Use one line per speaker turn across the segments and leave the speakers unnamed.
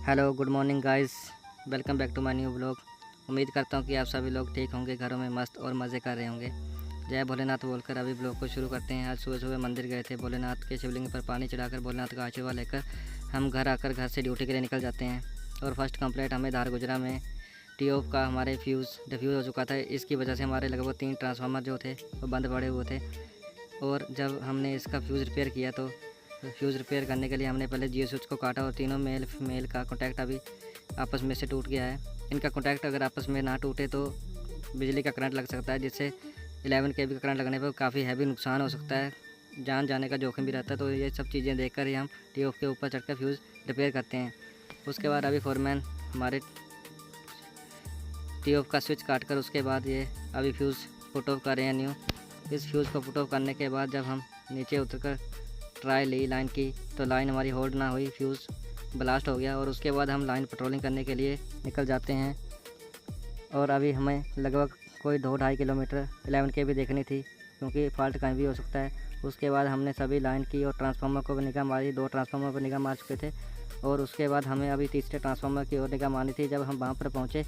Hello good morning guys. Welcome back to my new blog. उम्मीद करता हूँ कि आप सभी लोग ठीक होंगे, घरों में मस्त और मज़े कर रहे होंगे। जय भोलेनाथ बोलकर अभी ब्लॉग को शुरू करते हैं। आज सुबह सुबह मंदिर गए थे। भोलेनाथ के शिवलिंग पर पानी चढ़ाकर भोलेनाथ का आशीर्वाद लेकर हम घर आकर घर से ड्यूटी के लिए निकल जाते हैं। और फर्स्ट कंप्लेंट हमें धारगुजरा में टी ऑफ का हमारे फ्यूज़ डिफ्यूज़ हो चुका था। इसकी वजह से हमारे लगभग 3 ट्रांसफार्मर जो थे वो बंद पड़े हुए थे। और जब हमने इसका फ्यूज़ रिपेयर किया तो फ्यूज़ रिपेयर करने के लिए हमने पहले जियो स्विच को काटा और तीनों मेल फीमेल का कॉन्टैक्ट अभी आपस में से टूट गया है। इनका कॉन्टैक्ट अगर आपस में ना टूटे तो बिजली का करंट लग सकता है, जिससे 11 केवी का करंट लगने पर काफ़ी हैवी नुकसान हो सकता है, जान जाने का जोखिम भी रहता है। तो ये सब चीज़ें देखकर ही हम टी ऑफ के ऊपर चढ़कर फ्यूज़ रिपेयर करते हैं। उसके बाद अभी फोरमैन हमारे टी ऑफ का स्विच काट कर उसके बाद ये अभी फ्यूज़ पुट ऑफ कर रहे हैं न्यू। इस फ्यूज़ को पुट ऑफ करने के बाद जब हम नीचे उतरकर ट्राई ली लाइन की तो लाइन हमारी होल्ड ना हुई, फ्यूज़ ब्लास्ट हो गया। और उसके बाद हम लाइन पेट्रोलिंग करने के लिए निकल जाते हैं। और अभी हमें लगभग कोई 2-2.5 किलोमीटर 11 के भी देखनी थी, क्योंकि फॉल्ट कहीं भी हो सकता है। उसके बाद हमने सभी लाइन की और ट्रांसफार्मर को भी निगाह मारी। 2 ट्रांसफार्मर पर निगाह मार चुके थे और उसके बाद हमें अभी तीसरे ट्रांसफार्मर की ओर निगाह मारनी थी। जब हम वहाँ पर पहुँचे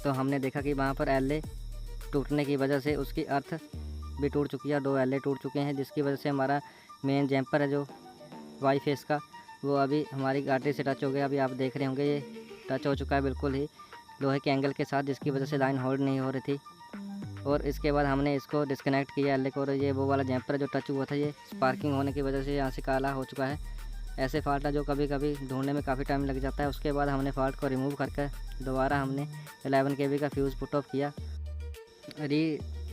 तो हमने देखा कि वहाँ पर एल टूटने की वजह से उसकी अर्थ भी टूट चुकी है। 2 एल टूट चुके हैं, जिसकी वजह से हमारा मेन जैम्पर है जो वाई फेस का, वो अभी हमारी गाड़ी से टच हो गया। अभी आप देख रहे होंगे ये टच हो चुका है बिल्कुल ही लोहे के एंगल के साथ, जिसकी वजह से लाइन होल्ड नहीं हो रही थी। और इसके बाद हमने इसको डिस्कनेक्ट किया एल को। और ये वो वाला जैम्पर जो टच हुआ था, ये स्पार्किंग होने की वजह से यहाँ से काला हो चुका है। ऐसे फॉल्ट है जो कभी कभी ढूंढने में काफ़ी टाइम लग जाता है। उसके बाद हमने फॉल्ट को रिमूव करके दोबारा हमने 11 केवी का फ्यूज़ पुट ऑफ किया।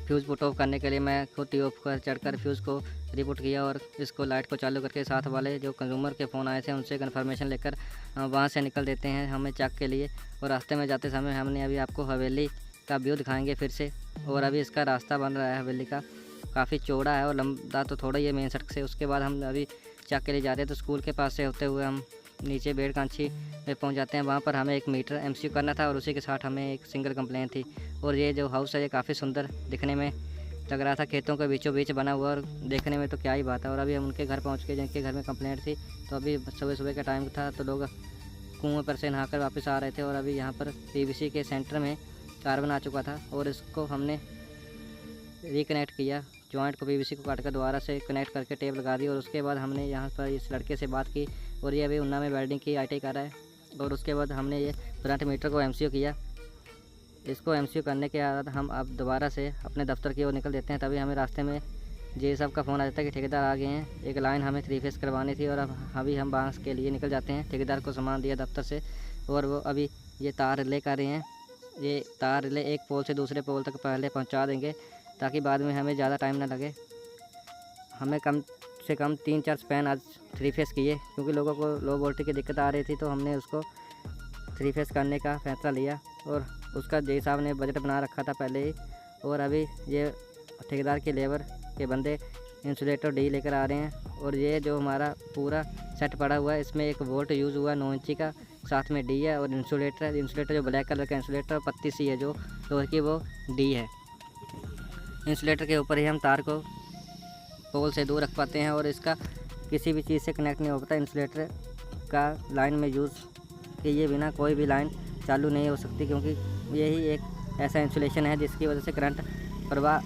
फ्यूज़ पुट ऑफ करने के लिए मैं खुद टी ऑफ पर चढ़कर फ्यूज़ को रिपुट किया और इसको लाइट को चालू करके साथ वाले जो कंज्यूमर के फ़ोन आए थे उनसे कन्फर्मेशन लेकर वहाँ से निकल देते हैं हमें चेक के लिए। और रास्ते में जाते समय हमने अभी आपको हवेली का व्यू दिखाएंगे फिर से। और अभी इसका रास्ता बन रहा है हवेली का, काफ़ी चौड़ा है और लंबा तो थोड़ा ही है मेन सड़क से। उसके बाद हम अभी चेक के लिए जा रहे हैं तो स्कूल के पास से होते हुए हम नीचे बेड़कांछी में पहुंच जाते हैं। वहाँ पर हमें 1 मीटर एमसीक्यू करना था और उसी के साथ हमें एक सिंगल कंप्लेन थी। और ये जो हाउस है ये काफ़ी सुंदर दिखने में लग रहा था, खेतों के बीचों बीच बना हुआ और देखने में तो क्या ही बात है। और अभी हम उनके घर पहुँच के जिनके घर में कंप्लेंट थी, तो अभी सुबह सुबह का टाइम था तो लोग कुएँ पर से नहाकर वापस आ रहे थे। और अभी यहाँ पर पीवीसी के सेंटर में कार्बन आ चुका था और इसको हमने रिकनेक्ट किया। जॉइंट को पीवीसी को काट कर दोबारा से कनेक्ट करके टेप लगा दी। और उसके बाद हमने यहाँ पर इस लड़के से बात की और ये अभी उन्ना में वेल्डिंग की आईटीआई कर रहा है। और उसके बाद हमने ये फ्रंट मीटर को एमसीयू किया। इसको एमसीयू करने के बाद हम अब दोबारा से अपने दफ्तर की ओर निकल देते हैं। तभी हमें रास्ते में जे साहब का फ़ोन आ जाता है कि ठेकेदार आ गए हैं। एक लाइन हमें 3 फेस करवानी थी और अब अभी हम बांस के लिए निकल जाते हैं। ठेकेदार को सामान दिया दफ्तर से और वो अभी ये तार रिले कर रहे हैं। ये तार रिले एक पोल से दूसरे पोल तक पहले पहुँचा देंगे ताकि बाद में हमें ज़्यादा टाइम ना लगे। हमें कम से कम 3-4 स्पैन आज 3 फेस किए, क्योंकि लोगों को लो वोल्टेज की दिक्कत आ रही थी, तो हमने उसको 3 फेस करने का फैसला लिया। और उसका जे साहब ने बजट बना रखा था पहले ही। और अभी ये ठेकेदार के लेबर के बंदे इंसुलेटर डी लेकर आ रहे हैं। और ये जो हमारा पूरा सेट पड़ा हुआ है, इसमें 1 वोल्ट यूज़ हुआ 9 इंची का, साथ में डी है और इंसुलेटर जो ब्लैक कलर का इंसुलेटर और पत्ती सी है जो लोहे की, वो डी है। इंसुलेटर के ऊपर ही हम तार को पोल से दूर रख पाते हैं और इसका किसी भी चीज़ से कनेक्ट नहीं हो पाता। इंसुलेटर का लाइन में यूज़ किए बिना कोई भी लाइन चालू नहीं हो सकती, क्योंकि यही एक ऐसा इंसुलेशन है जिसकी वजह से करंट प्रवाह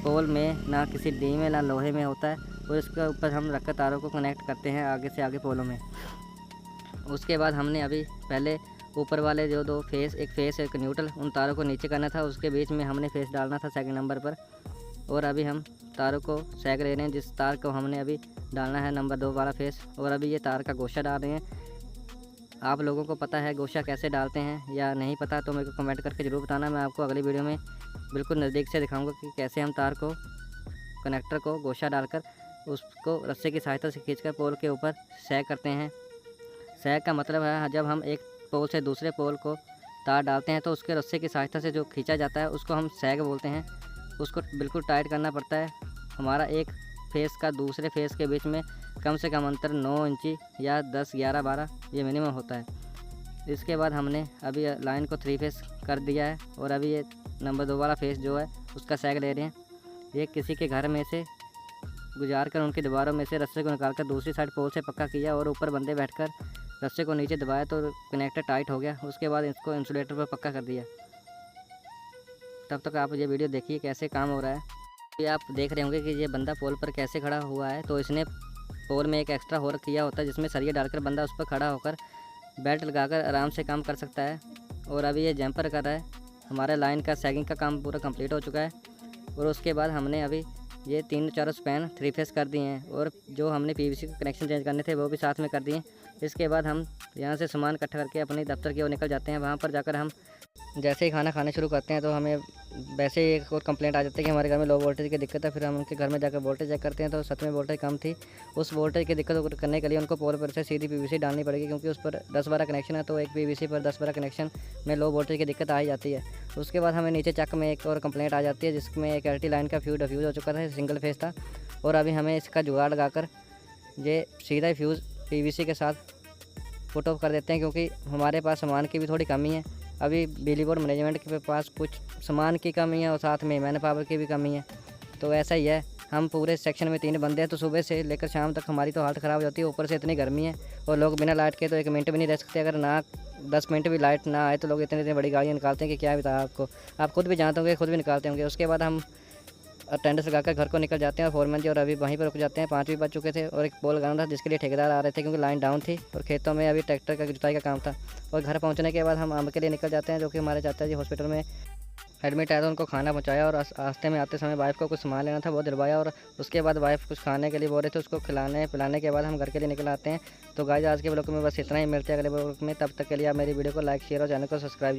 पोल में ना किसी डी में ना लोहे में होता है। और इसके ऊपर हम रखकर तारों को कनेक्ट करते हैं आगे से आगे पोलों में। उसके बाद हमने अभी पहले ऊपर वाले जो 2 फेस, एक फेस एक न्यूट्रल, उन तारों को नीचे करना था। उसके बीच में हमने फेस डालना था 2nd नंबर पर। और अभी हम तारों को सैग ले रहे हैं, जिस तार को हमने अभी डालना है नंबर 2 वाला फेस। और अभी ये तार का गोशा डाल रहे हैं। आप लोगों को पता है गोशा कैसे डालते हैं या नहीं पता तो मेरे को कमेंट करके ज़रूर बताना। मैं आपको अगली वीडियो में बिल्कुल नज़दीक से दिखाऊंगा कि कैसे हम तार को कनेक्टर को गोशा डालकर उसको रस्से की सहायता से खींचकर पोल के ऊपर सैग करते हैं। सैग का मतलब है जब हम एक पोल से दूसरे पोल को तार डालते हैं तो उसके रस्से की सहायता से जो खींचा जाता है उसको हम सैग बोलते हैं। उसको बिल्कुल टाइट करना पड़ता है। हमारा एक फेस का दूसरे फेस के बीच में कम से कम अंतर 9 इंची या 10, 11, 12 ये मिनिमम होता है। इसके बाद हमने अभी लाइन को 3 फेस कर दिया है और अभी ये नंबर 2 वाला फेस जो है उसका सैग ले रहे हैं। ये किसी के घर में से गुजार कर उनकी दीवारों में से रस्से को निकालकर दूसरी साइड पोल से पक्का किया और ऊपर बंदे बैठकर रस्से को नीचे दबाया तो कनेक्टर टाइट हो गया। उसके बाद इसको इंसुलेटर पर पक्का कर दिया। तब तक आप ये वीडियो देखिए कैसे काम हो रहा है। ये आप देख रहे होंगे कि ये बंदा पोल पर कैसे खड़ा हुआ है। तो इसने पोल में एक एक्स्ट्रा होल किया होता है जिसमें सरिया डालकर बंदा उस पर खड़ा होकर बेल्ट लगाकर आराम से काम कर सकता है। और अभी ये जंपर कर रहा है। हमारा लाइन का सैगिंग का काम पूरा कंप्लीट हो चुका है। और उसके बाद हमने अभी ये 3 स्पैन 3 फेस कर दिए हैं और जो हमने पीवीसी के कनेक्शन चेंज करने थे वो भी साथ में कर दिए। इसके बाद हम यहाँ से सामान इकट्ठा करके अपने दफ्तर की ओर निकल जाते हैं। वहाँ पर जाकर हम जैसे ही खाना खाने शुरू करते हैं तो हमें वैसे ही एक और कंप्लेंट आ जाती है कि हमारे घर में लो वोल्टेज की दिक्कत है। फिर हम उनके घर में जाकर वोल्टेज चेक करते हैं तो सच में वोल्टेज कम थी। उस वोल्टेज की दिक्कत करने के लिए उनको पोल पर से सीधी पीवीसी डालनी पड़ेगी, क्योंकि उस पर 10-12 कनेक्शन है। तो एक पीवीसी पर 10-12 कनेक्शन में लो वोल्टेज की दिक्कत आ ही जाती है। उसके बाद हमें नीचे चक में एक और कंप्लेंट आ जाती है जिसमें एक एलटी लाइन का फ्यूज डिफ्यूज़ हो चुका था, सिंगल फेस था। और अभी हमें इसका जुगाड़ लगाकर ये सीधा ही फ्यूज़ पीवीसी के साथ पुट ऑफ कर देते हैं, क्योंकि हमारे पास सामान की भी थोड़ी कमी है। अभी बिजली बोर्ड मैनेजमेंट के पास कुछ सामान की कमी है और साथ में मैन पावर की भी कमी है। तो ऐसा ही है, हम पूरे सेक्शन में 3 बंदे हैं तो सुबह से लेकर शाम तक हमारी तो हालत ख़राब हो जाती है। ऊपर से इतनी गर्मी है और लोग बिना लाइट के तो 1 मिनट भी नहीं रह सकते। अगर ना 10 मिनट भी लाइट ना आए तो लोग इतनी बड़ी गाड़ियाँ निकालते हैं कि क्या बताया आपको। आप खुद भी जानते होंगे, खुद भी निकालते होंगे। उसके बाद हम अटेंडेंस लगाकर घर को निकल जाते हैं और फोरमैन जी और अभी वहीं पर रुक जाते हैं। 5 भी बज चुके थे और एक पोल लगाना था जिसके लिए ठेकेदार आ रहे थे, क्योंकि लाइन डाउन थी और खेतों में अभी ट्रैक्टर का जुताई का काम था। और घर पहुंचने के बाद हम आम के लिए निकल जाते हैं, जो कि हमारे चाचा जी हॉस्पिटल में एडमिट आया था। उनको खाना पहुंचाया और रास्ते में आते समय वाइफ को कुछ सामान लेना था वो दिलवाया। और उसके बाद वाइफ कुछ खाने के लिए बोल रहे थे, उसको खिलाने पिलाने के बाद हम घर के लिए निकल आते हैं। तो गाइस आज के ब्लॉग में बस इतना ही। मिलते हैं अगले ब्लॉग में, तब तक के लिए आप मेरी वीडियो को लाइक शेयर और चैनल को सब्सक्राइब